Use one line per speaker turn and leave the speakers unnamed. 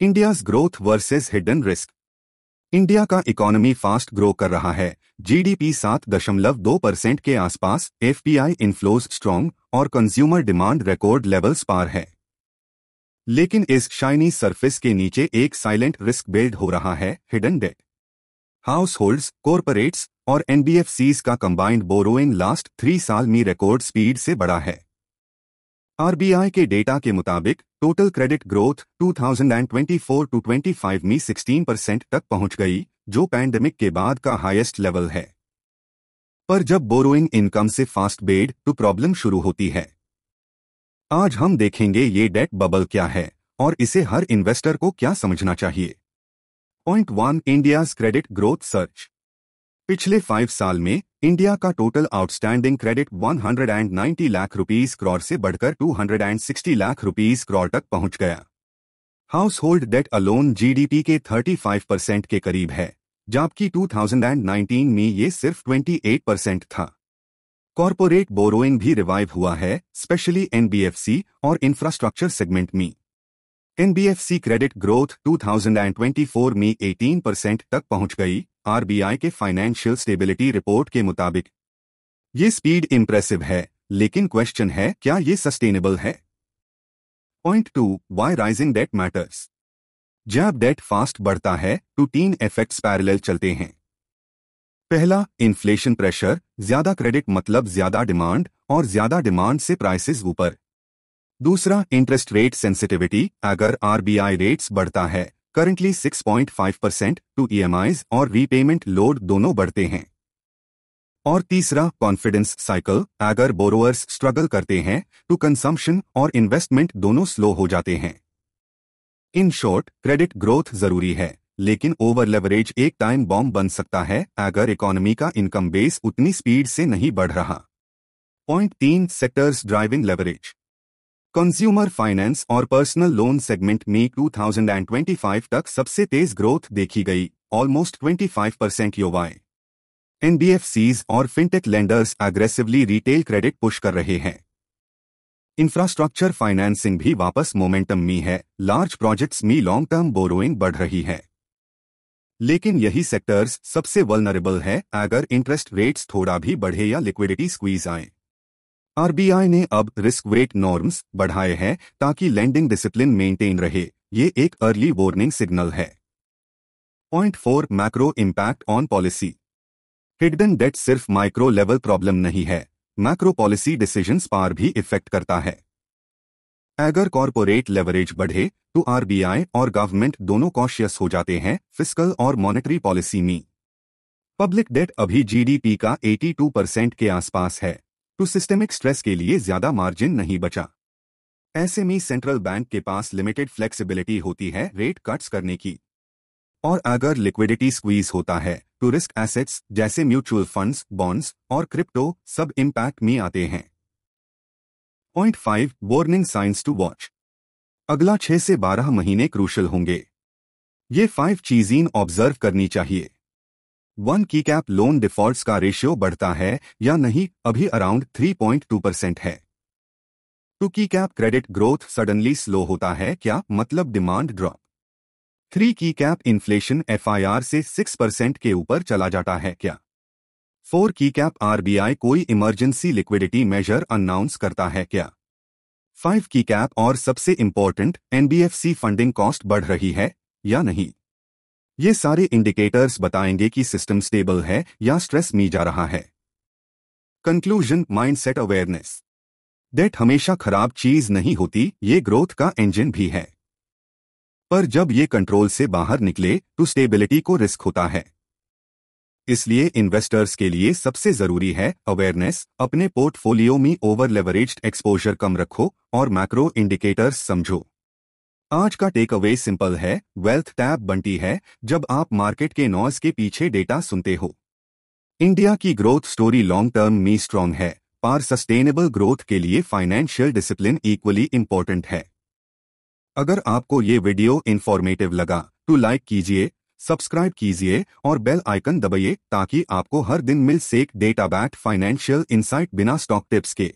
India's growth versus hidden risk. India का economy fast grow कर रहा है। जीडीपी 7.2% के आसपास, एफपीआई इनफ्लोज स्ट्रॉन्ग और कंज्यूमर डिमांड रिकॉर्ड लेवल्स पार है। लेकिन इस शाइनी सरफेस के नीचे एक साइलेंट रिस्क बिल्ड हो रहा है, हिडन डेट। हाउस कॉरपोरेट्स और एनबीएफसीज का कंबाइंड बोरोइंग लास्ट 3 साल में रिकॉर्ड स्पीड से बढ़ा है। आरबीआई के डेटा के मुताबिक टोटल क्रेडिट ग्रोथ 2024-25 में 16% तक पहुंच गई, जो पैंडेमिक के बाद का हाईएस्ट लेवल है। पर जब बोरोइंग इनकम से फास्ट बेड तो प्रॉब्लम शुरू होती है। आज हम देखेंगे ये डेट बबल क्या है और इसे हर इन्वेस्टर को क्या समझना चाहिए। Point 1, India's credit growth search. पिछले 5 साल में इंडिया का total outstanding credit 190 lakh rupees crore से बढ़कर 260 लाख रुपीस करोड़ तक पहुंच गया। Household debt alone GDP के 35% के करीब है, जबकि 2019 में ये सिर्फ 28% था। कॉरपोरेट बोरोइंग भी रिवाइव हुआ है, स्पेशली एनबीएफसी और इंफ्रास्ट्रक्चर सेगमेंट में। एनबीएफसी क्रेडिट ग्रोथ 2024 में 18% तक पहुंच गई, आरबीआई के फाइनेंशियल स्टेबिलिटी रिपोर्ट के मुताबिक। ये स्पीड इंप्रेसिव है, लेकिन क्वेश्चन है क्या ये सस्टेनेबल है। Point 2, why rising debt matters. जब डेट फास्ट बढ़ता है तो 3 इफेक्ट्स पैरेलल चलते हैं। पहला, इन्फ्लेशन प्रेशर। ज्यादा क्रेडिट मतलब ज्यादा डिमांड, और ज्यादा डिमांड से प्राइसेस ऊपर। दूसरा, इंटरेस्ट रेट सेंसिटिविटी। अगर आरबीआई रेट्स बढ़ता है, करंटली 6.5%, तो ईएमआईज और रीपेमेंट लोड दोनों बढ़ते हैं। और तीसरा, कॉन्फिडेंस साइकिल। अगर बोरोअर्स स्ट्रगल करते हैं तो कंजम्पशन और इन्वेस्टमेंट दोनों स्लो हो जाते हैं। इन शॉर्ट, क्रेडिट ग्रोथ जरूरी है, लेकिन ओवर लेवरेज एक टाइम बॉम्ब बन सकता है अगर इकोनॉमी का इनकम बेस उतनी स्पीड से नहीं बढ़ रहा। Point 3, sectors driving leverage. Consumer finance और पर्सनल लोन सेगमेंट में 2025 तक सबसे तेज ग्रोथ देखी गई, ऑलमोस्ट 25% योवाई। एनबीएफसीज और fintech lenders aggressively retail credit push कर रहे हैं। इंफ्रास्ट्रक्चर फाइनेंसिंग भी वापस मोमेंटम में है, लार्ज प्रोजेक्ट्स में लॉन्ग टर्म बोरोइंग बढ़ रही है। लेकिन यही सेक्टर्स सबसे वल्नरेबल है अगर इंटरेस्ट रेट्स थोड़ा भी बढ़े या लिक्विडिटी स्क्वीज आए। आरबीआई ने अब रिस्क वेट नॉर्म्स बढ़ाए हैं ताकि लेंडिंग डिसिप्लिन मेंटेन रहे। ये एक अर्ली वार्निंग सिग्नल है। Point 4, macro impact on policy. Hidden debt सिर्फ माइक्रो लेवल प्रॉब्लम नहीं है, मैक्रो पॉलिसी डिसीजंस पर भी इफेक्ट करता है। अगर कॉरपोरेट लेवरेज बढ़े तो आरबीआई और गवर्नमेंट दोनों कॉशियस हो जाते हैं फिस्कल और मॉनेटरी पॉलिसी में। पब्लिक डेट अभी जीडीपी का 82% के आसपास है, तो सिस्टेमिक स्ट्रेस के लिए ज्यादा मार्जिन नहीं बचा। ऐसे में सेंट्रल बैंक के पास लिमिटेड फ्लेक्सिबिलिटी होती है रेट कट्स करने की। और अगर लिक्विडिटी स्क्वीज होता है तो रिस्क एसेट्स जैसे म्यूचुअल फंड्स, बॉन्ड्स और क्रिप्टो सब इम्पैक्ट में आते हैं। Point 5, warning signs to watch. अगला 6 से 12 महीने क्रूशल होंगे। ये 5 चीजें ऑब्जर्व करनी चाहिए। 1, की कैप लोन डिफॉल्ट्स का रेशियो बढ़ता है या नहीं, अभी अराउंड 3.2% है। 2, की cap credit growth suddenly slow होता है क्या, मतलब डिमांड ड्रॉप। 3, की कैप इन्फ्लेशन एफआईआर से 6% के ऊपर चला जाता है क्या। 4, की कैप आरबीआई कोई इमरजेंसी लिक्विडिटी मेजर अनाउंस करता है क्या। 5, की कैप और सबसे इंपॉर्टेंट, एनबीएफसी फंडिंग कॉस्ट बढ़ रही है या नहीं। ये सारे इंडिकेटर्स बताएंगे कि सिस्टम स्टेबल है या स्ट्रेस में जा रहा है। Conclusion, mindset awareness. डेट हमेशा खराब चीज नहीं होती, ये ग्रोथ का इंजन भी है। पर जब ये कंट्रोल से बाहर निकले तो स्टेबिलिटी को रिस्क होता है। इसलिए इन्वेस्टर्स के लिए सबसे जरूरी है अवेयरनेस। अपने पोर्टफोलियो में ओवर लेवरेज्ड एक्सपोजर कम रखो और मैक्रो इंडिकेटर्स समझो। आज का टेक अवे सिंपल है, वेल्थ टैब बनती है जब आप मार्केट के नॉइज के पीछे डेटा सुनते हो। इंडिया की ग्रोथ स्टोरी लॉन्ग टर्म में स्ट्रांग है, पर सस्टेनेबल ग्रोथ के लिए फाइनेंशियल डिसिप्लिन इक्वली इंपॉर्टेंट है। अगर आपको ये वीडियो इंफॉर्मेटिव लगा तो लाइक कीजिए, सब्सक्राइब कीजिए और बेल आइकन दबाइए ताकि आपको हर दिन मिल सके डेटा बैक्ड फाइनेंशियल इंसाइट बिना स्टॉक टिप्स के।